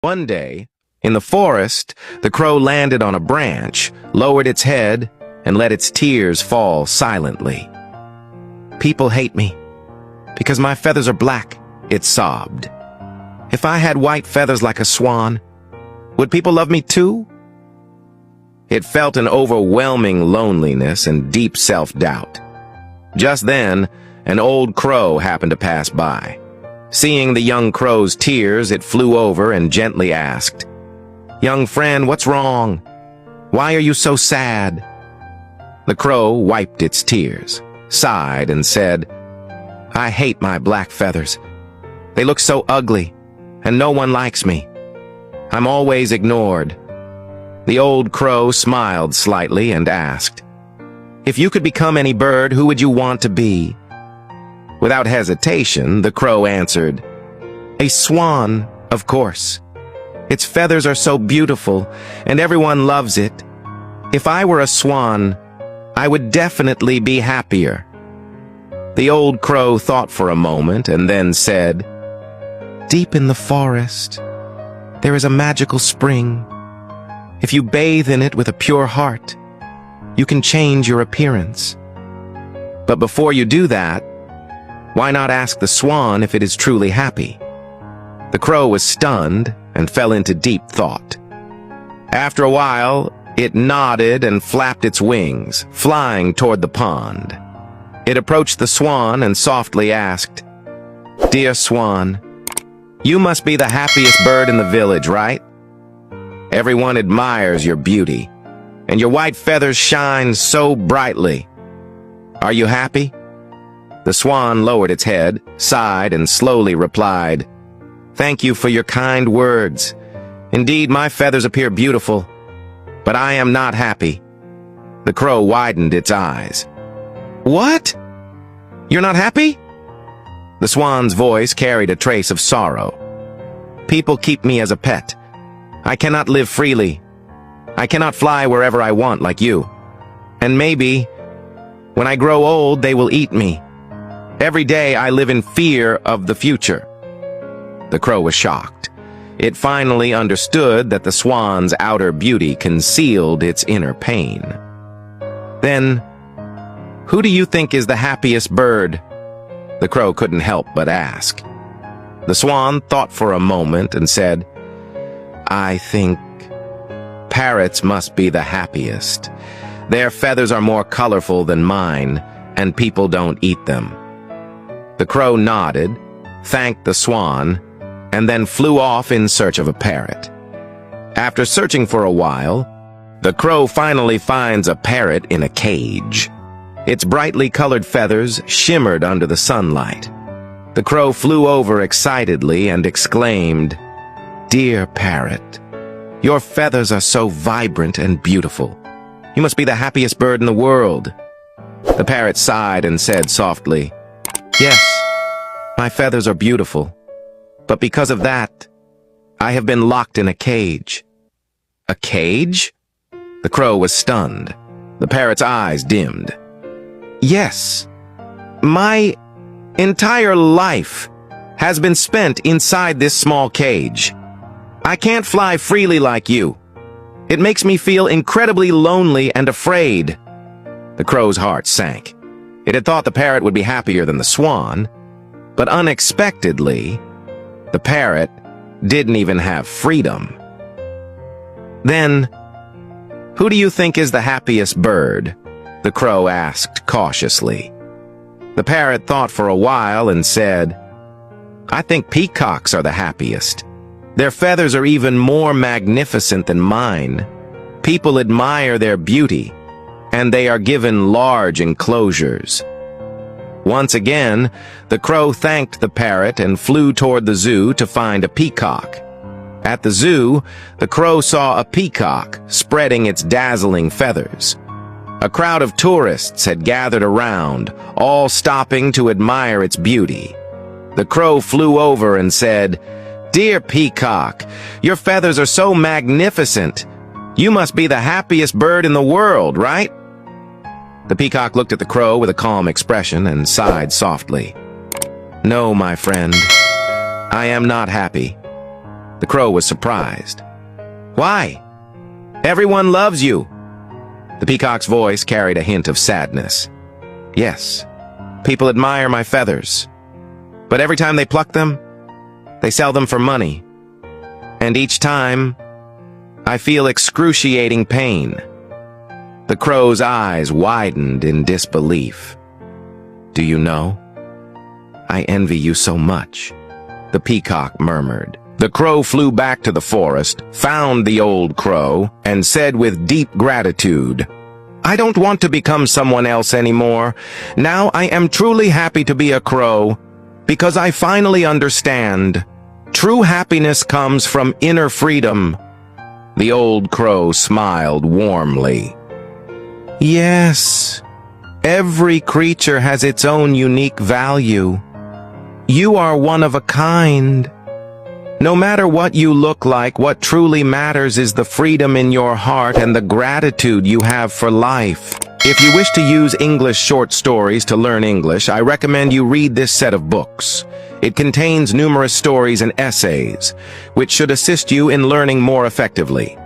One day, in the forest, the crow landed on a branch, lowered its head, and let its tears fall silently. "People hate me because my feathers are black," it sobbed. "If I had white feathers like a swan, would people love me too?" It felt an overwhelming loneliness and deep self-doubt. Just then, an old crow happened to pass by. Seeing the young crow's tears, it flew over and gently asked, "Young friend, what's wrong? Why are you so sad?" The crow wiped its tears, sighed, and said, "I hate my black feathers. They look so ugly, and no one likes me. I'm always ignored." The old crow smiled slightly and asked, "If you could become any bird, who would you want to be?" Without hesitation, the crow answered, "A swan, of course. Its feathers are so beautiful, and everyone loves it. If I were a swan, I would definitely be happier." The old crow thought for a moment and then said, "Deep in the forest, there is a magical spring. If you bathe in it with a pure heart, you can change your appearance. But before you do that, why not ask the swan if it is truly happy?" The crow was stunned and fell into deep thought. After a while, it nodded and flapped its wings, flying toward the pond. It approached the swan and softly asked, "Dear swan, you must be the happiest bird in the village, right? Everyone admires your beauty, and your white feathers shine so brightly. Are you happy?" The swan lowered its head, sighed, and slowly replied, "Thank you for your kind words. Indeed, my feathers appear beautiful, but I am not happy." The crow widened its eyes. "What? You're not happy?" The swan's voice carried a trace of sorrow. "People keep me as a pet. I cannot live freely. I cannot fly wherever I want like you. And maybe, when I grow old, they will eat me. Every day I live in fear of the future." The crow was shocked. It finally understood that the swan's outer beauty concealed its inner pain. "Then, who do you think is the happiest bird?" The crow couldn't help but ask. The swan thought for a moment and said, "I think parrots must be the happiest. Their feathers are more colorful than mine, and people don't eat them." The crow nodded, thanked the swan, and then flew off in search of a parrot. After searching for a while, the crow finally finds a parrot in a cage. Its brightly colored feathers shimmered under the sunlight. The crow flew over excitedly and exclaimed, "Dear parrot, your feathers are so vibrant and beautiful. You must be the happiest bird in the world." The parrot sighed and said softly, "Yes, my feathers are beautiful, but because of that, I have been locked in a cage." "A cage?" The crow was stunned. The parrot's eyes dimmed. "Yes, my entire life has been spent inside this small cage. I can't fly freely like you. It makes me feel incredibly lonely and afraid." The crow's heart sank. It had thought the parrot would be happier than the swan, but unexpectedly, the parrot didn't even have freedom. "Then, who do you think is the happiest bird?" the crow asked cautiously. The parrot thought for a while and said, "I think peacocks are the happiest. Their feathers are even more magnificent than mine. People admire their beauty, and they are given large enclosures." Once again, the crow thanked the parrot and flew toward the zoo to find a peacock. At the zoo, the crow saw a peacock spreading its dazzling feathers. A crowd of tourists had gathered around, all stopping to admire its beauty. The crow flew over and said, "Dear peacock, your feathers are so magnificent. You must be the happiest bird in the world, right?" The peacock looked at the crow with a calm expression and sighed softly. "No, my friend, I am not happy. The crow was surprised. Why? Everyone loves you. The peacock's voice carried a hint of sadness. Yes, people admire my feathers. But every time they pluck them, they sell them for money. And each time, I feel excruciating pain. The crow's eyes widened in disbelief. Do you know? I envy you so much, the peacock murmured. The crow flew back to the forest, found the old crow, and said with deep gratitude, I don't want to become someone else anymore. Now I am truly happy to be a crow, because I finally understand. True happiness comes from inner freedom. The old crow smiled warmly. Yes, every creature has its own unique value. You are one of a kind. No matter what you look like, what truly matters is the freedom in your heart and the gratitude you have for life. If you wish to use English short stories to learn English, I recommend you read this set of books. It contains numerous stories and essays, which should assist you in learning more effectively.